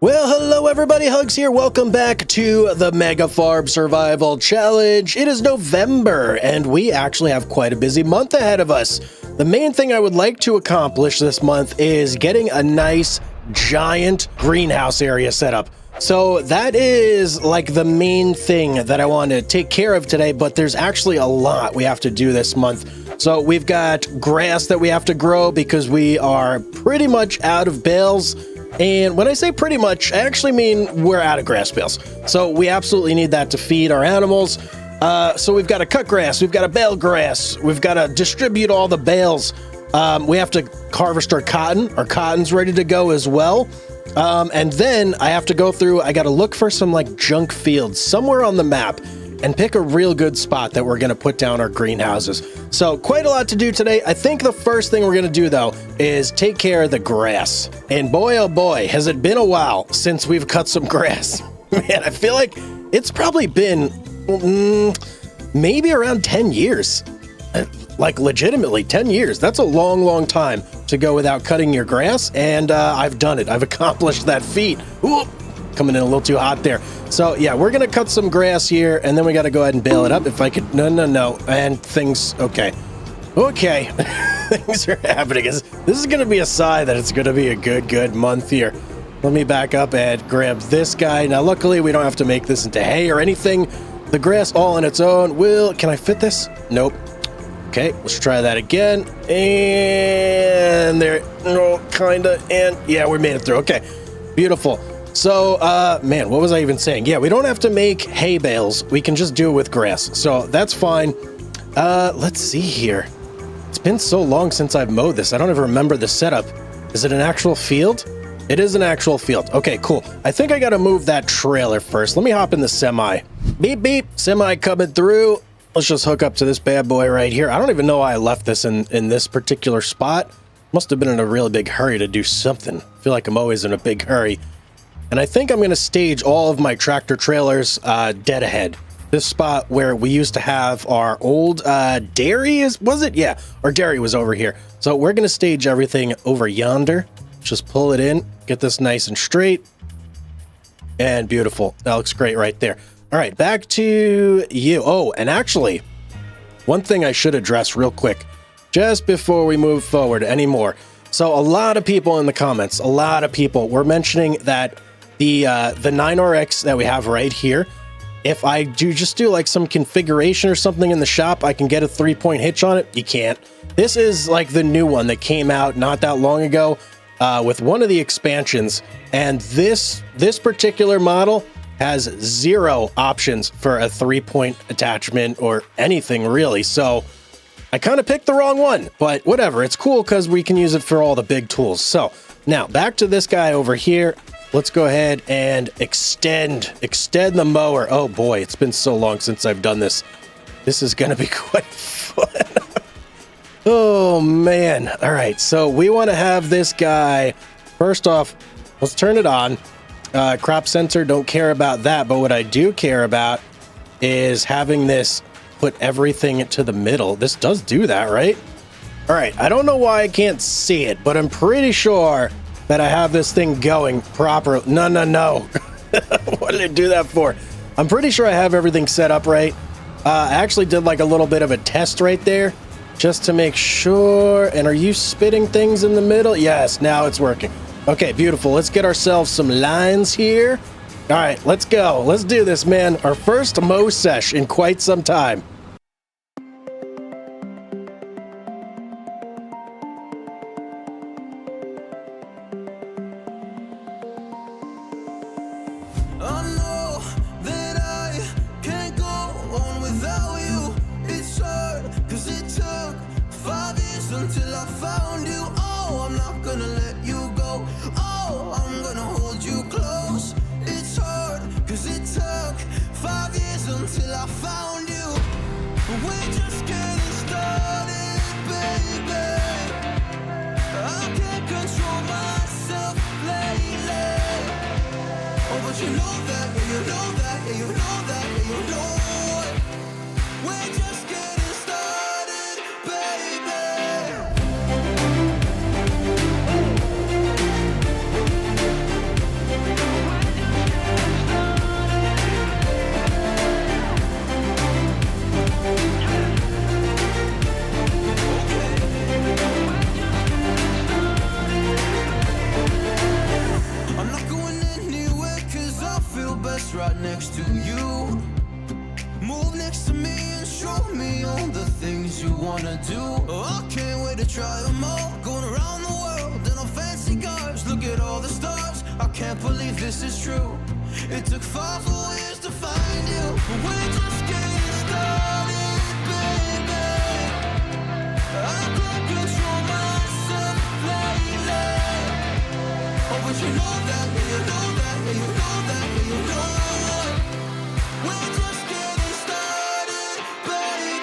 Well, hello everybody, Hugz here. Welcome back to the Mega Farm Survival Challenge. It is November, and we actually have quite a busy month ahead of us. The main thing I would like to accomplish this month is getting a nice, giant greenhouse area set up. So that is like the main thing that I want to take care of today, but there's actually a lot we have to do this month. So we've got grass that we have to grow because we are pretty much out of bales. And when I say pretty much, I actually mean we're out of grass bales. So we absolutely need that to feed our animals. So we've got to cut grass, we've got to bale grass, we've got to distribute all the bales. We have to harvest our cotton. Our cotton's ready to go as well. And then I have to go through, I got to look for some like junk fields somewhere on the map and pick a real good spot that we're going to put down our greenhouses. So quite a lot to do today. I think the first thing we're going to do though is take care of the grass. And boy, oh boy, has it been a while since we've cut some grass. Man, I feel like it's probably been maybe around 10 years. Like legitimately 10 years. That's a long, long time to go without cutting your grass. And I've done it. I've accomplished that feat. Ooh, coming in a little too hot there. So yeah, we're gonna cut some grass here, and then we got to go ahead and bale it up. If I could, no, and things. Okay, things are happening. This is gonna be a sign that it's gonna be a good month here. Let me back up and grab this guy. Now, luckily, we don't have to make this into hay or anything. The grass all on its own will. Can I fit this? Nope. Okay, let's try that again. And there, no, kinda, and yeah, we made it through. Okay, beautiful. So, man, what was I even saying? Yeah, we don't have to make hay bales. We can just do it with grass. So that's fine. Let's see here. It's been so long since I've mowed this. I don't even remember the setup. Is it an actual field? It is an actual field. Okay, cool. I think I got to move that trailer first. Let me hop in the semi. Beep, beep. Semi coming through. Let's just hook up to this bad boy right here. I don't even know why I left this in this particular spot. Must have been in a really big hurry to do something. I feel like I'm always in a big hurry. And I think I'm going to stage all of my tractor trailers dead ahead. This spot where we used to have our old dairy, was it? Yeah, our dairy was over here. So we're going to stage everything over yonder. Just pull it in, get this nice and straight. And beautiful. That looks great right there. All right, back to you. Oh, and actually, one thing I should address real quick, just before we move forward anymore. So a lot of people in the comments, a lot of people were mentioning that the 9RX that we have right here, if I just do like some configuration or something in the shop, I can get a 3-point hitch on it. You can't. This is like the new one that came out not that long ago with one of the expansions. And this particular model has 0 options for a 3-point attachment or anything really. So I kind of picked the wrong one, but whatever. It's cool because we can use it for all the big tools. So now back to this guy over here. Let's go ahead and extend the mower. Oh boy, it's been so long since I've done this. This is going to be quite fun. Oh man. All right. So we want to have this guy. First off, let's turn it on. Crop sensor, don't care about that. But what I do care about is having this put everything to the middle. This does do that, right? All right. I don't know why I can't see it, but I'm pretty sure that I have this thing going proper. No. What did I do that for? I'm pretty sure I have everything set up right. I actually did like a little bit of a test right there just to make sure. And are you spitting things in the middle? Yes, now it's working. Okay, beautiful. Let's get ourselves some lines here. All right, let's go. Let's do this, man. Our first mow sesh in quite some time. Until I found you, oh, I'm not gonna let you go. Oh, I'm gonna hold you close. It's hard, cause it took 5 years until I found you. We're just getting started, baby. I can't control myself lately. Oh, but you know that, yeah, you know that, yeah, you know that, yeah, you know it. We're just getting started, baby. right next to you. Move next to me and show me all the things you wanna do. Oh, I can't wait to try them all. Going around the world in our fancy cars. Look at all the stars. I can't believe this is true. It took 5 whole years to find you. But we're just getting started, baby. I can't control myself lately. Oh, but you know that, yeah, you know that, yeah, you know that, yeah, you know. We're just getting started, baby.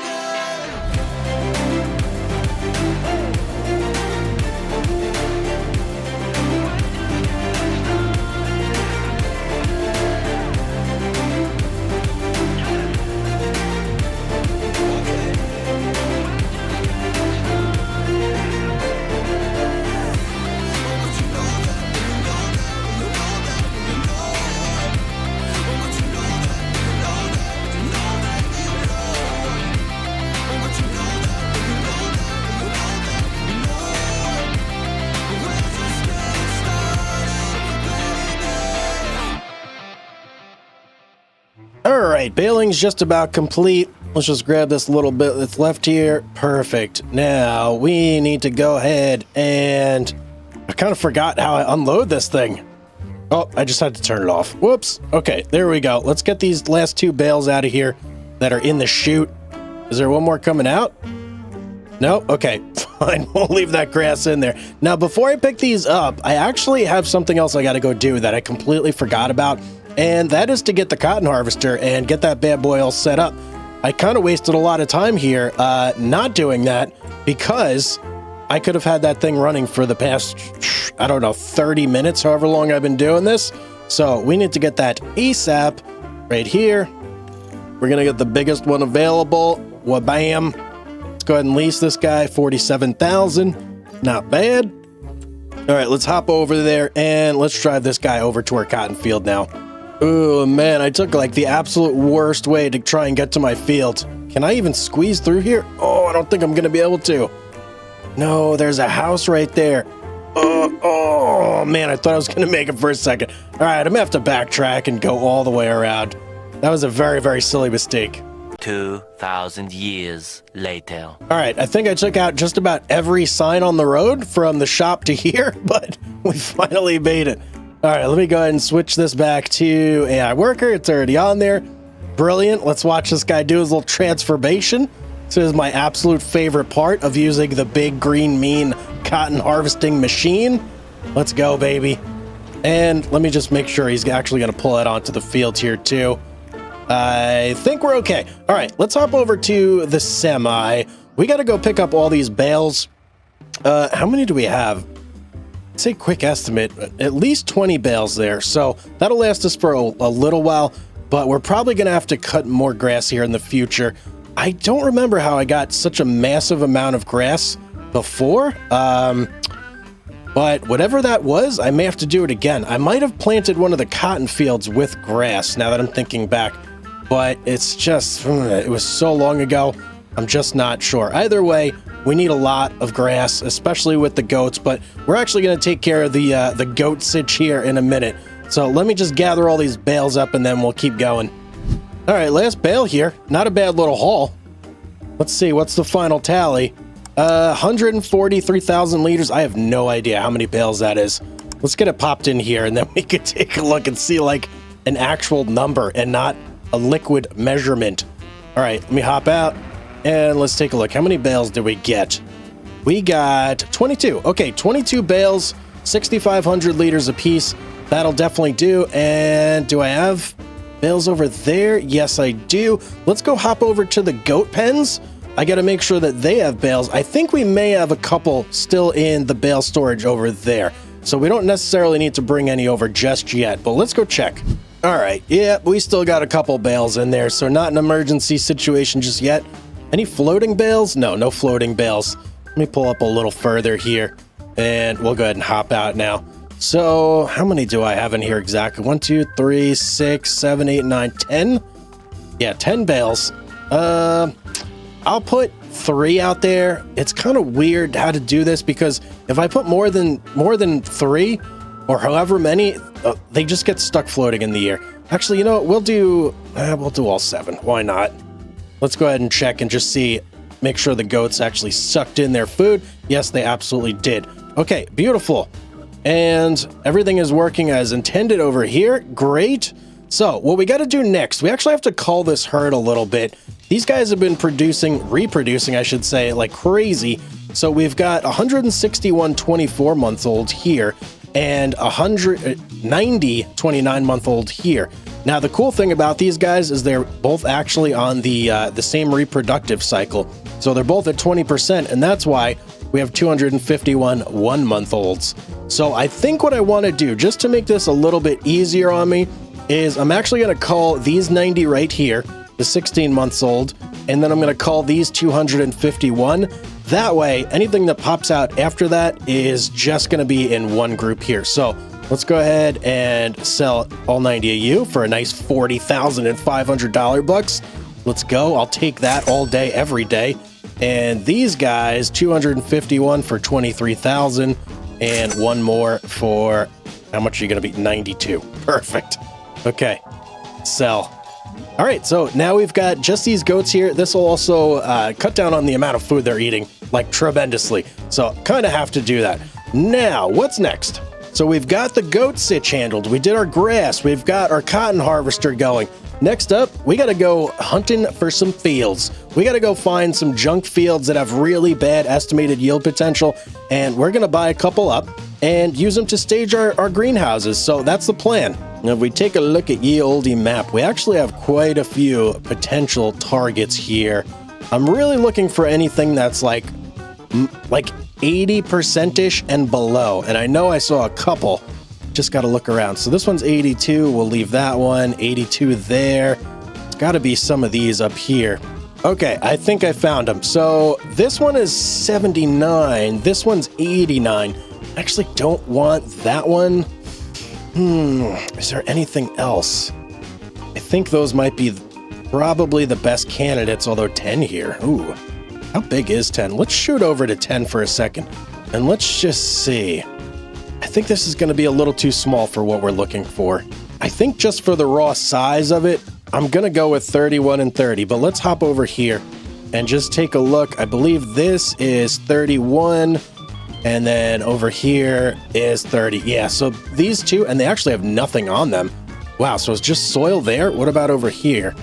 All right, baling's just about complete. Let's just grab this little bit that's left here. Perfect. Now we need to go ahead and I kind of forgot how I unload this thing. Oh, I just had to turn it off. Whoops. Okay, there we go. Let's get these last 2 bales out of here that are in the chute. Is there one more coming out? No? Okay, fine. We'll leave that grass in there. Now, before I pick these up, I actually have something else I got to go do that I completely forgot about. And that is to get the cotton harvester and get that bad boy all set up. I kind of wasted a lot of time here not doing that because I could have had that thing running for the past, I don't know, 30 minutes, however long I've been doing this. So we need to get that ASAP right here. We're going to get the biggest one available. Wabam. Let's go ahead and lease this guy, 47,000. Not bad. All right, let's hop over there and let's drive this guy over to our cotton field now. Oh man, I took like the absolute worst way to try and get to my field. Can I even squeeze through here? Oh, I don't think I'm gonna be able to. No, there's a house right there. Oh man, I thought I was gonna make it for a second. All right, I'm gonna have to backtrack and go all the way around. That was a very, very silly mistake. 2,000 years later. All right, I think I took out just about every sign on the road from the shop to here, but we finally made it. All right, let me go ahead and switch this back to AI worker. It's already on there. Brilliant. Let's watch this guy do his little transformation. This is my absolute favorite part of using the big green mean cotton harvesting machine. Let's go, baby. And let me just make sure he's actually going to pull it onto the field here too. I think we're okay. All right, let's hop over to the semi. We got to go pick up all these bales. How many do we have? Say quick estimate, at least 20 bales there. So that'll last us for a little while, but we're probably going to have to cut more grass here in the future. I don't remember how I got such a massive amount of grass before. But whatever that was, I may have to do it again. I might have planted one of the cotton fields with grass now that I'm thinking back, but it's just, it was so long ago. I'm just not sure. Either way, we need a lot of grass, especially with the goats, but we're actually going to take care of the goat sitch here in a minute. So let me just gather all these bales up and then we'll keep going. All right, last bale here. Not a bad little haul. Let's see, what's the final tally? 143,000 liters. I have no idea how many bales that is. Let's get it popped in here and then we could take a look and see like an actual number and not a liquid measurement. All right, let me hop out. And let's take a look. How many bales did we get? We got 22. Okay, 22 bales, 6,500 liters apiece. That'll definitely do. And do I have bales over there? Yes, I do. Let's go hop over to the goat pens. I got to make sure that they have bales. I think we may have a couple still in the bale storage over there. So we don't necessarily need to bring any over just yet, but let's go check. All right. Yeah, we still got a couple bales in there. So not an emergency situation just yet. Any floating bales? No, no floating bales. Let me pull up a little further here and we'll go ahead and hop out now. So how many do I have in here exactly? 1, 2, 3, 6, 7, 8, 9, 10. Yeah, 10 bales. I'll put 3 out there. It's kind of weird how to do this because if I put more than 3, or however many, they just get stuck floating in the air. Actually, you know what? We'll do all 7. Why not? Let's go ahead and check and just see, make sure the goats actually sucked in their food. Yes, they absolutely did. Okay, beautiful. And everything is working as intended over here. Great. So what we got to do next, we actually have to cull this herd a little bit. These guys have been reproducing, I should say, like crazy. So we've got 161 24-month-old here and 190 29-month-old here. Now, the cool thing about these guys is they're both actually on the same reproductive cycle. So they're both at 20%, and that's why we have 251 1-month-olds. So I think what I want to do, just to make this a little bit easier on me, is I'm actually going to call these 90 right here, the 16 months old, and then I'm going to call these 251. That way, anything that pops out after that is just going to be in one group here. So let's go ahead and sell all 90 of you for a nice $40,500 bucks. Let's go. I'll take that all day, every day. And these guys, 251 for 23,000, and one more for, how much are you going to be? 92. Perfect. Okay. Sell. All right, so now we've got just these goats here. This will also cut down on the amount of food they're eating, like tremendously. So kind of have to do that. Now, what's next? So we've got the goat sitch handled. We did our grass. We've got our cotton harvester going. Next up, we got to go hunting for some fields. We got to go find some junk fields that have really bad estimated yield potential, and we're going to buy a couple up and use them to stage our greenhouses. So that's the plan. Now, if we take a look at ye olde map, we actually have quite a few potential targets here. I'm really looking for anything that's like 80%-ish and below. And I know I saw a couple. Just got to look around. So this one's 82. We'll leave that one. 82 there. It's got to be some of these up here. Okay, I think I found them. So this one is 79. This one's 89. I actually don't want that one. Is there anything else? I think those might be probably the best candidates, although 10 here. Ooh, how big is 10? Let's shoot over to 10 for a second, and let's just see. I think this is going to be a little too small for what we're looking for. I think just for the raw size of it, I'm going to go with 31 and 30, but let's hop over here and just take a look. I believe this is 31. And then over here is 30. Yeah, so these two, and they actually have nothing on them. Wow, so it's just soil there? What about over here?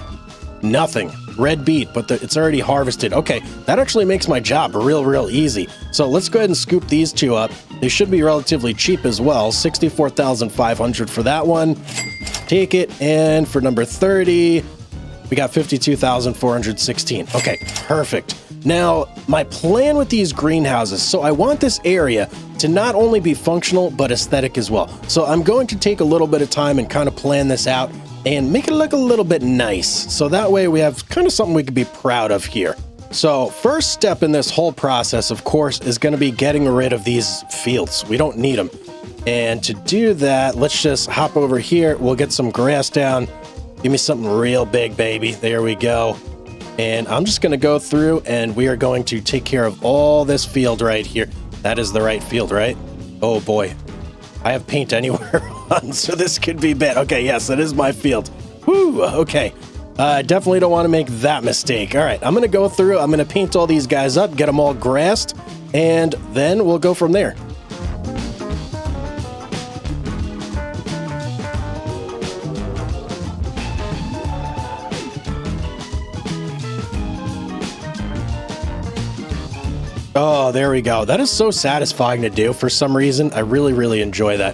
Nothing. Red beet, but it's already harvested. Okay, that actually makes my job real easy. So let's go ahead and scoop these two up. They should be relatively cheap as well. 64,500 for that one. Take it, and for number 30, we got 52,416. Okay, perfect. Now, my plan with these greenhouses, so I want this area to not only be functional, but aesthetic as well. So I'm going to take a little bit of time and kind of plan this out and make it look a little bit nice. So that way we have kind of something we can be proud of here. So first step in this whole process, of course, is going to be getting rid of these fields. We don't need them. And to do that, let's just hop over here. We'll get some grass down. Give me something real big, baby. There we go. And I'm just going to go through and we are going to take care of all this field right here. That is the right field, right? Oh boy. I have paint anywhere on, so this could be bad. Okay, yes, that is my field. Woo, okay. Definitely don't want to make that mistake. All right, I'm going to go through. I'm going to paint all these guys up, get them all grassed, and then we'll go from there. Oh, there we go. That is so satisfying to do for some reason. I really enjoy that.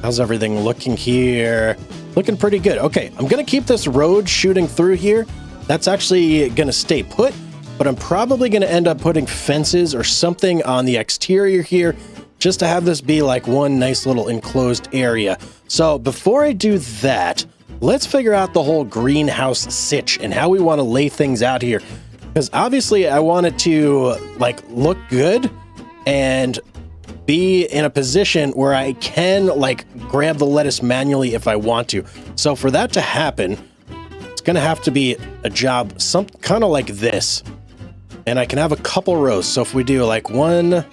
How's everything looking here? Looking pretty good. Okay, I'm going to keep this road shooting through here. That's actually going to stay put, but I'm probably going to end up putting fences or something on the exterior here just to have this be like one nice little enclosed area. So before I do that, let's figure out the whole greenhouse sitch and how we want to lay things out here. Because obviously I want it to like look good and be in a position where I can like grab the lettuce manually if I want to. So for that to happen, it's going to have to be a job some kind of like this. And I can have a couple rows. So if we do like one,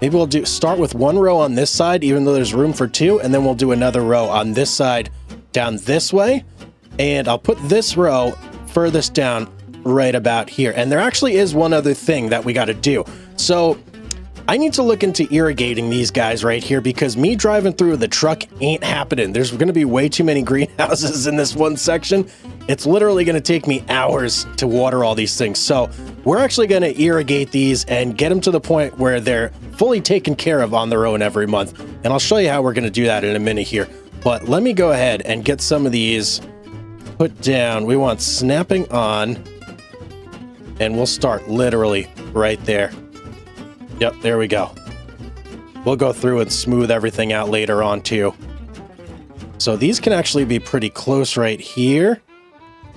Maybe we'll start with one row on this side, even though there's room for two, and then we'll do another row on this side down this way. And I'll put this row furthest down right about here. And there actually is one other thing that we got to do. So I need to look into irrigating these guys right here, because me driving through the truck ain't happening. There's going to be way too many greenhouses in this one section. It's literally going to take me hours to water all these things. So we're actually going to irrigate these and get them to the point where they're fully taken care of on their own every month. And I'll show you how we're going to do that in a minute here. But let me go ahead and get some of these put down. We want snapping on, and we'll start literally right there. Yep, there we go. We'll go through and smooth everything out later on too. So these can actually be pretty close right here.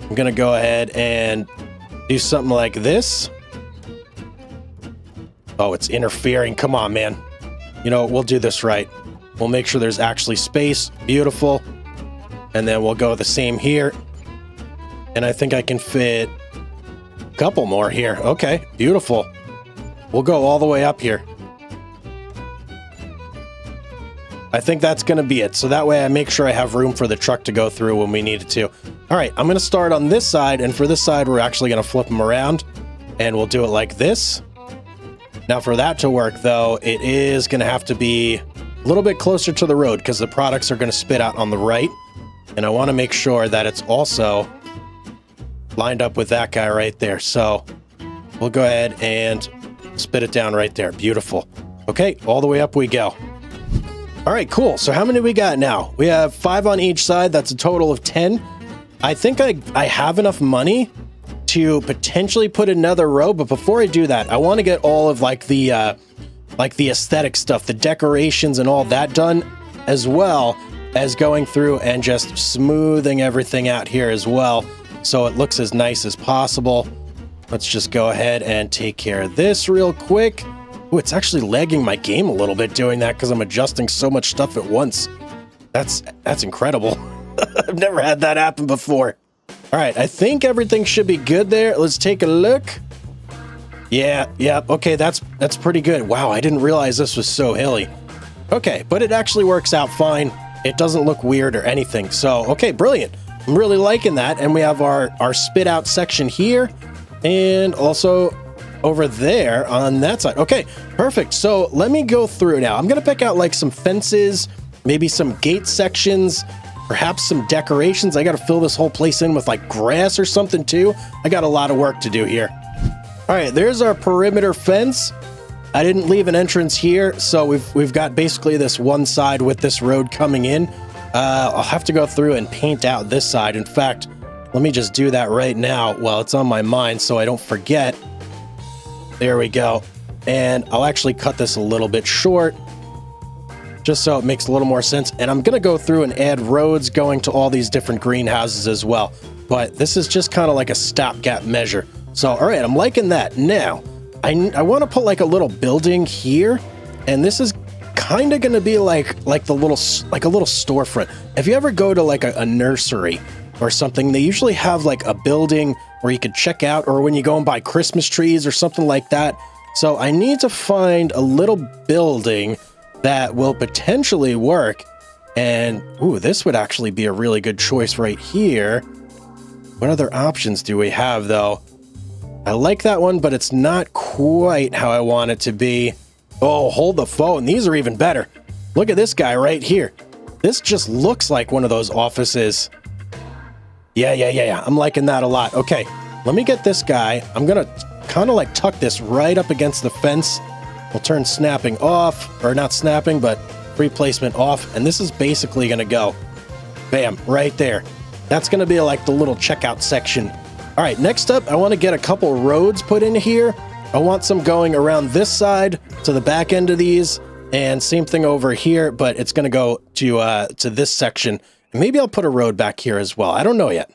I'm gonna go ahead and do something like this. Oh, it's interfering. Come on, man. You know, we'll do this right. We'll make sure there's actually space. Beautiful. And then we'll go the same here. And I think I can fit a couple more here. Okay, beautiful. We'll go all the way up here. I think that's going to be it. So that way I make sure I have room for the truck to go through when we need it to. All right, I'm going to start on this side. And for this side, we're actually going to flip them around. And we'll do it like this. Now for that to work, though, it is going to have to be a little bit closer to the road, because the products are going to spit out on the right. And I want to make sure that it's also lined up with that guy right there. So we'll go ahead and spit it down right there. Beautiful. Okay, all the way up we go. All right, cool. So how many we got now? We have 5 on each side. That's a total of 10. I think I have enough money to potentially put another row, but before I do that, I want to get all of like the aesthetic stuff, the decorations and all that done, as well as going through and just smoothing everything out here as well, so it looks as nice as possible. Let's just go ahead and take care of this real quick. Ooh, it's actually lagging my game a little bit doing that because I'm adjusting so much stuff at once. That's incredible. I've never had that happen before. All right, I think everything should be good there. Let's take a look. Yeah, okay, that's pretty good. Wow, I didn't realize this was so hilly. Okay, but it actually works out fine. It doesn't look weird or anything. So, okay, brilliant. I'm really liking that. And we have our spit out section here, and also over there on that side. Okay, perfect. So let me go through now. I'm going to pick out like some fences, maybe some gate sections, perhaps some decorations. I got to fill this whole place in with like grass or something too. I got a lot of work to do here. All right, there's our perimeter fence. I didn't leave an entrance here, so we've got basically this one side with this road coming in. I'll have to go through and paint out this side. In fact, let me just do that right now while it's on my mind so I don't forget. There we go. And I'll actually cut this a little bit short, just so it makes a little more sense. And I'm going to go through and add roads going to all these different greenhouses as well. But this is just kind of like a stopgap measure. So, all right, I'm liking that. Now, I want to put like a little building here, and this is kind of going to be like a little storefront. If you ever go to like a nursery or something, they usually have like a building where you could check out, or when you go and buy Christmas trees or something like that. So I need to find a little building that will potentially work. And ooh, this would actually be a really good choice right here. What other options do we have though? I like that one, but it's not quite how I want it to be. Oh, hold the phone. These are even better. Look at this guy right here. This just looks like one of those offices. Yeah. I'm liking that a lot. Okay, let me get this guy. I'm going to kind of like tuck this right up against the fence. We'll turn snapping off, or not snapping, but free placement off. And this is basically going to go, bam, right there. That's going to be like the little checkout section. All right, next up, I want to get a couple roads put in here. I want some going around this side to the back end of these, and same thing over here, but it's going to go to this section. And maybe I'll put a road back here as well. I don't know yet.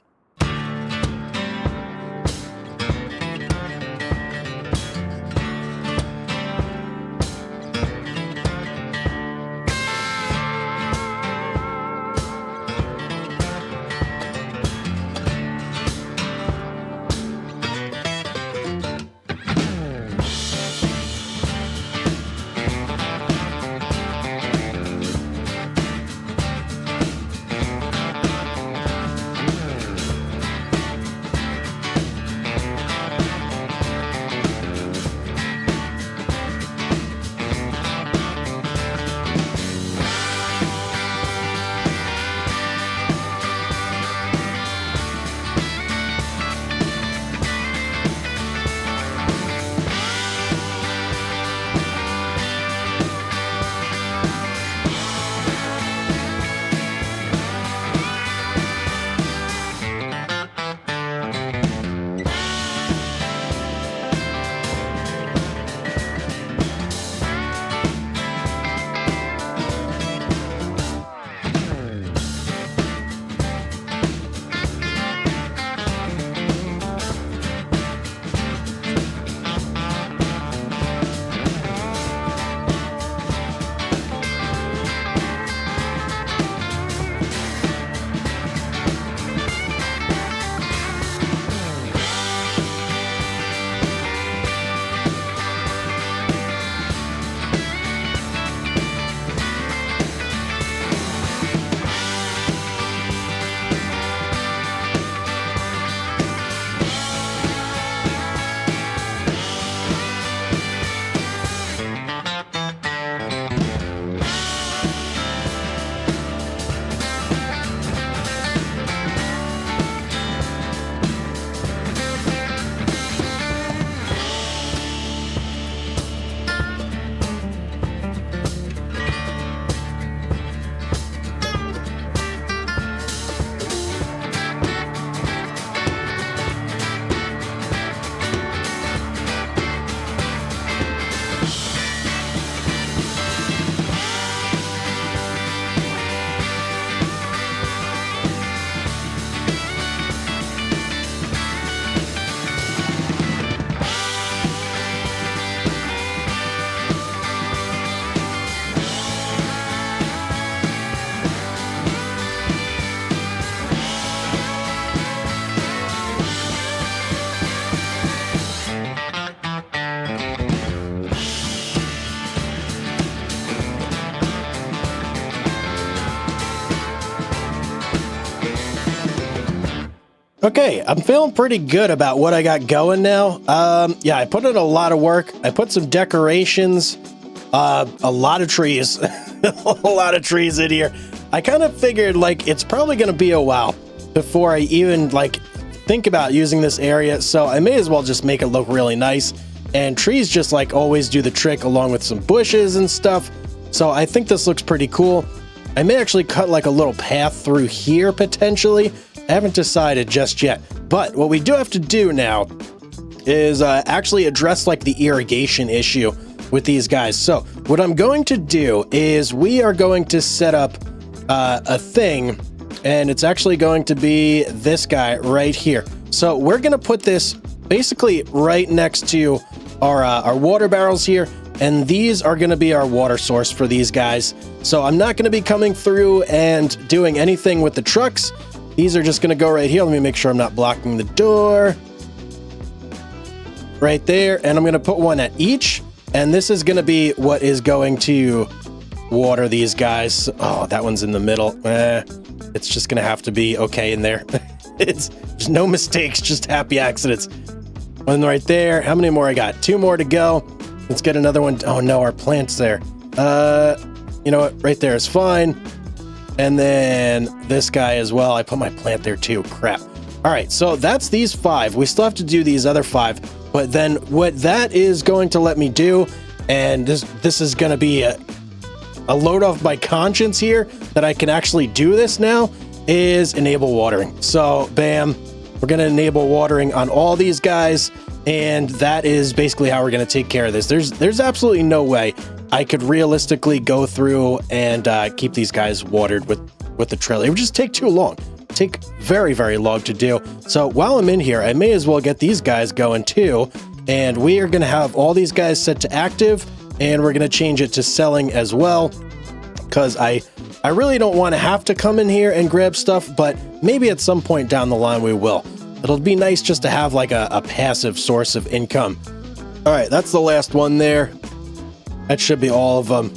Okay, I'm feeling pretty good about what I got going now. Yeah, I put in a lot of work. I put some decorations, a lot of trees, a lot of trees in here. I kind of figured like it's probably going to be a while before I even like think about using this area. So I may as well just make it look really nice. And trees just like always do the trick along with some bushes and stuff. So I think this looks pretty cool. I may actually cut like a little path through here potentially. I haven't decided just yet, but what we do have to do now is actually address like the irrigation issue with these guys. So what I'm going to do is we are going to set up a thing, and it's actually going to be this guy right here. So we're going to put this basically right next to our water barrels here, and these are going to be our water source for these guys. So I'm not going to be coming through and doing anything with the trucks. These are just going to go right here. Let me make sure I'm not blocking the door. Right there. And I'm going to put one at each. And this is going to be what is going to water these guys. Oh, that one's in the middle. It's just going to have to be okay in there. There's no mistakes, just happy accidents. One right there. How many more I got? 2 more to go. Let's get another one. Oh, no, our plant's there. You know what? Right there is fine. And then this guy as well. I put my plant there too. Crap. All right, so that's these 5. We still have to do these other 5. But then what that is going to let me do, and this is going to be a load off my conscience here that I can actually do this now, is enable watering. So bam, we're going to enable watering on all these guys. And that is basically how we're going to take care of this. There's absolutely no way I could realistically go through and keep these guys watered with the trailer. It would just take too long. Take very, very long to do. So while I'm in here, I may as well get these guys going too. And we are going to have all these guys set to active, and we're going to change it to selling as well, because I really don't want to have to come in here and grab stuff, but maybe at some point down the line we will. It'll be nice just to have like a passive source of income. All right, that's the last one there. That should be all of them.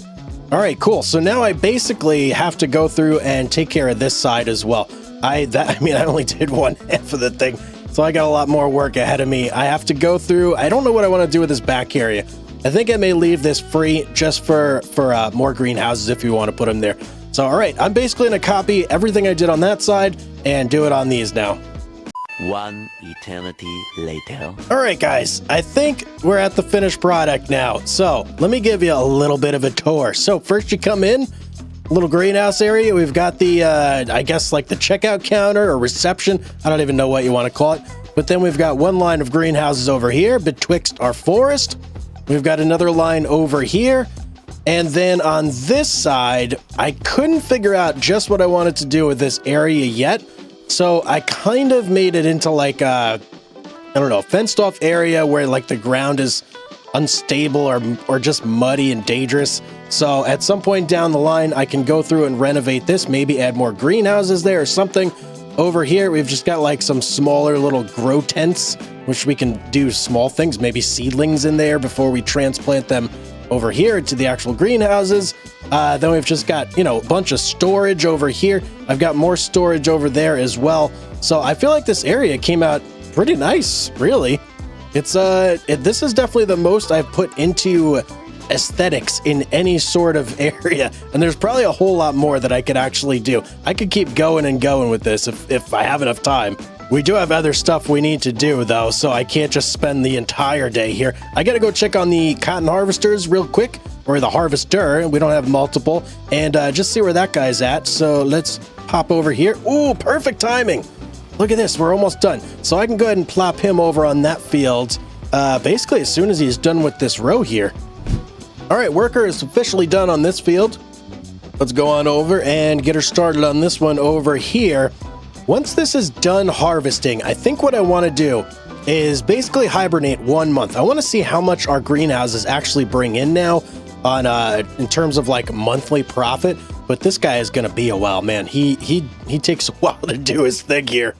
All right, cool. So now I basically have to go through and take care of this side as well. I only did one half of the thing, so I got a lot more work ahead of me. I have to go through. I don't know what I want to do with this back area. I think I may leave this free just for more greenhouses if you want to put them there. So, all right, I'm basically going to copy everything I did on that side and do it on these now. 1 eternity later. All right, guys, I think we're at the finished product now. So let me give you a little bit of a tour. So first you come in, little greenhouse area. We've got the, I guess like the checkout counter or reception. I don't even know what you want to call it. But then we've got one line of greenhouses over here betwixt our forest. We've got another line over here. And then on this side, I couldn't figure out just what I wanted to do with this area yet. So I kind of made it into like a, I don't know, fenced off area where like the ground is unstable or just muddy and dangerous. So at some point down the line, I can go through and renovate this, maybe add more greenhouses there or something. Over here, we've just got like some smaller little grow tents, which we can do small things, maybe seedlings in there before we transplant them over here to the actual greenhouses. Then we've just got, you know, a bunch of storage over here. I've got more storage over there as well. So I feel like this area came out pretty nice, really. It's this is definitely the most I've put into aesthetics in any sort of area, and there's probably a whole lot more that I could actually do. I could keep going and going with this if I have enough time. We do have other stuff we need to do though, so I can't just spend the entire day here. I gotta go check on the cotton harvesters real quick, or the harvester. We don't have multiple, and just see where that guy's at. So let's hop over here. Ooh, perfect timing. Look at this, we're almost done. So I can go ahead and plop him over on that field, basically as soon as he's done with this row here. All right, worker is officially done on this field. Let's go on over and get her started on this one over here. Once this is done harvesting, I think what I want to do is basically hibernate 1 month. I want to see how much our greenhouses actually bring in now on in terms of like monthly profit. But this guy is going to be a while, man. He takes a while to do his thing here.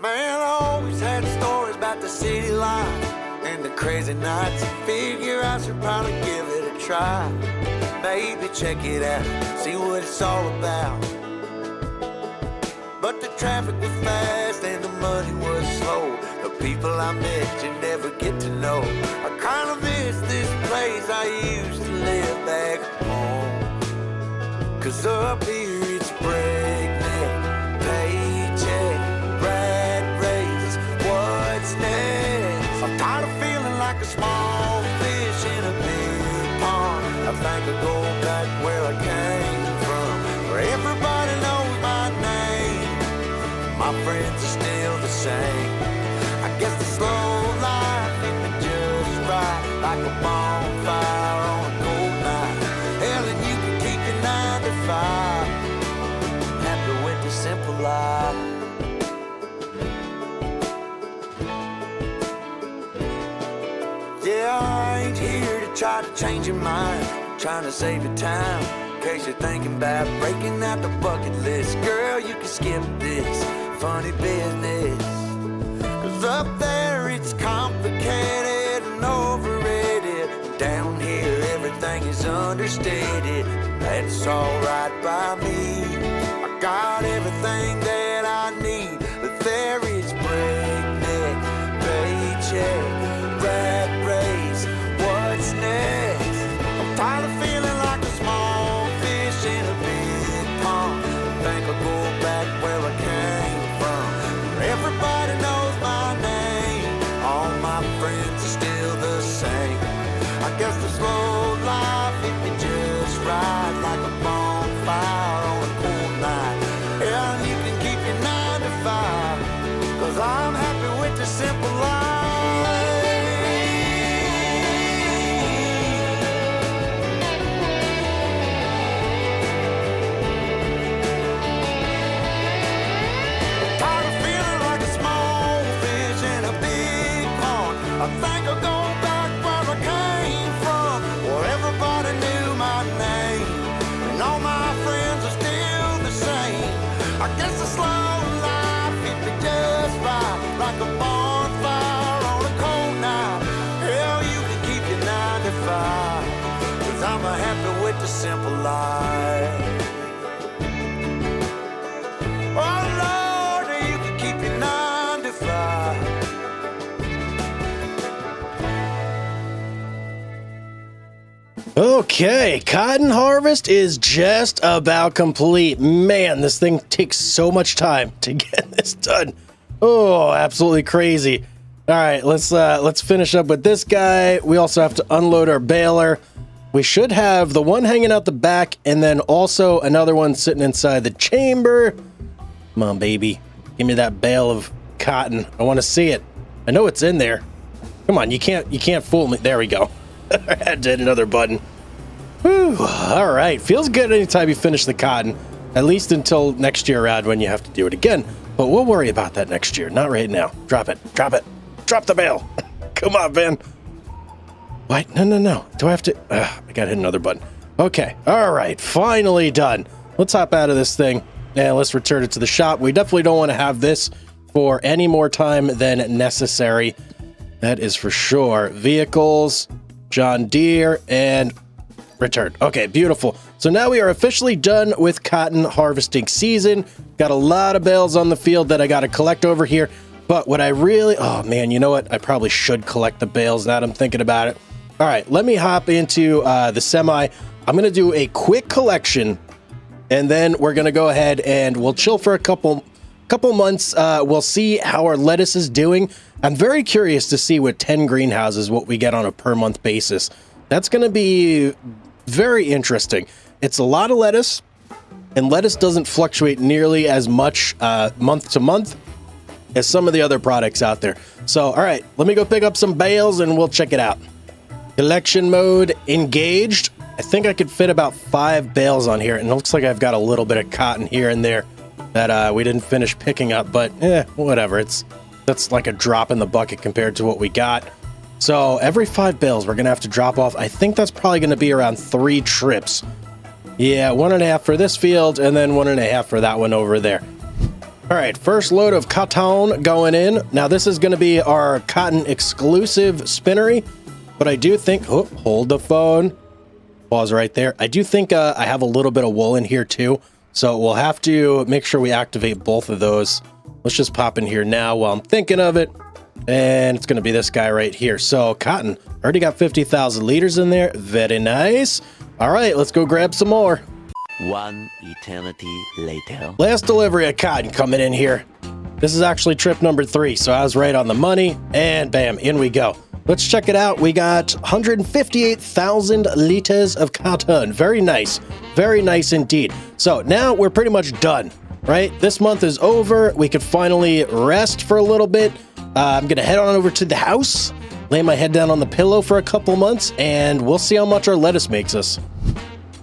Man, I always had stories about out the city lights and the crazy nights. Figure I should probably give it a try. Maybe check it out, see what it's all about. But the traffic was fast and the money was slow. The people I met you never get to know. I kinda miss this place I used to live back home. Cause up here it's breakneck, paycheck, rat race, what's next? I'm tired of feeling like a small fish in a big pond. I think I'll go back where I came from, where everybody knows my name. My friends are still the same. I guess the slow life hit me just right, like a bonfire on a cold night. Hell, and you can keep your 9 to 5. Happy with the simple life. Yeah, I ain't here to try to change your mind, trying to save your time. In case you're thinking about breaking out the bucket list, girl, you can skip this funny business. Cause up there it's complicated and overrated. Down here everything is understated. That's alright by me. I got everything that I need, but there is breakneck, paycheck, rat race, what's next? I'm tired of feeling like a small fish in a big pond. I think I'll go back where I came from, where everybody knows my name. All my friends are still the same. I guess the slow life hit me just right, like a bonfire on a cold night. Yeah, you can keep your 9 to 5, cause I'm happy with the simple life. Tired of feeling like a small fish in a big pond. I think I'll go back where I came from, where everybody knew my name, and all my friends are still the same. I guess the slow life hit me just right, like a bonfire on a cold night. Hell, you can keep your 9 to 5, cause I'm happy with the simple life. Oh Lord, you can keep your 9 to 5. Okay, cotton harvest is just about complete. Man, this thing takes so much time to get this done. Oh, absolutely crazy. All right, let's finish up with this guy. We also have to unload our baler. We should have the one hanging out the back and then also another one sitting inside the chamber. Come on, baby. Give me that bale of cotton. I want to see it. I know it's in there. Come on, you can't fool me. There we go. I had to hit another button. Whew. All right. Feels good anytime you finish the cotton, at least until next year around when you have to do it again. But we'll worry about that next year. Not right now. Drop it. Drop it. Drop the bale. Come on, Ben. What? No. Do I have to? I got to hit another button. Okay. All right. Finally done. Let's hop out of this thing and let's return it to the shop. We definitely don't want to have this for any more time than necessary. That is for sure. Vehicles, John Deere, and return. Okay, beautiful. So now we are officially done with cotton harvesting season. Got a lot of bales on the field that I got to collect over here. But what I really, oh man, you know what? I probably should collect the bales now that I'm thinking about it. All right, let me hop into the semi. I'm going to do a quick collection and then we're going to go ahead and we'll chill for a couple months. We'll see how our lettuce is doing. I'm very curious to see with 10 greenhouses what we get on a per month basis. That's going to be very interesting. It's a lot of lettuce, and lettuce doesn't fluctuate nearly as much month to month as some of the other products out there. So, all right, let me go pick up some bales and we'll check it out. Collection mode engaged. I think I could fit about 5 bales on here, and it looks like I've got a little bit of cotton here and there that we didn't finish picking up, but whatever. That's like a drop in the bucket compared to what we got. So every 5 bales, we're going to have to drop off. I think that's probably going to be around 3 trips. Yeah, 1.5 for this field and then 1.5 for that one over there. All right, first load of cotton going in. Now this is going to be our cotton exclusive spinnery, but I do think, oh, hold the phone. Pause right there. I do think I have a little bit of wool in here too, so we'll have to make sure we activate both of those. Let's just pop in here now while I'm thinking of it, and it's going to be this guy right here. So cotton, already got 50,000 liters in there. Very nice. All right, let's go grab some more. One eternity later. Last delivery of cotton coming in here. This is actually trip number 3, so I was right on the money, and bam, in we go. Let's check it out. We got 158,000 liters of cotton. Very nice indeed. So now we're pretty much done, right? This month is over. We could finally rest for a little bit. I'm gonna head on over to the house, lay my head down on the pillow for a couple months, and we'll see how much our lettuce makes us.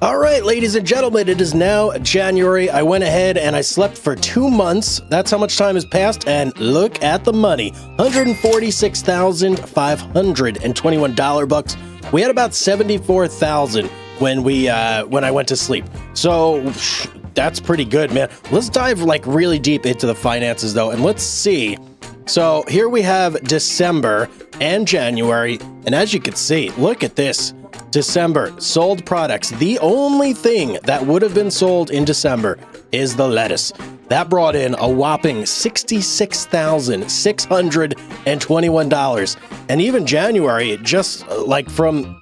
All right, ladies and gentlemen, it is now January. I went ahead and I slept for 2 months. That's how much time has passed, and look at the money. $146,521 bucks. We had about 74,000 when I went to sleep. So that's pretty good, man. Let's dive like really deep into the finances though, and let's see. So here we have December and January, and as you can see, look at this. December, sold products. The only thing that would have been sold in December is the lettuce. That brought in a whopping $66,621. And even January, just like from,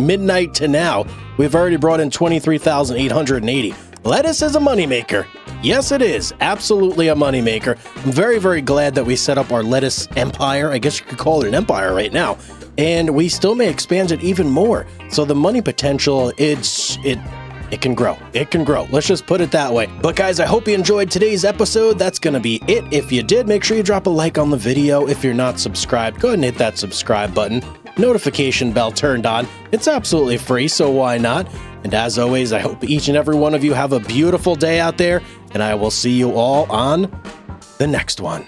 midnight to now, we've already brought in $23,880. Lettuce is a moneymaker. Yes, it is. Absolutely a moneymaker. I'm very, very glad that we set up our lettuce empire. I guess you could call it an empire right now. And we still may expand it even more. So the money potential, it can grow. It can grow. Let's just put it that way. But guys, I hope you enjoyed today's episode. That's going to be it. If you did, make sure you drop a like on the video. If you're not subscribed, go ahead and hit that subscribe button. Notification bell turned on. It's absolutely free, so why not? And as always, I hope each and every one of you have a beautiful day out there, and I will see you all on the next one.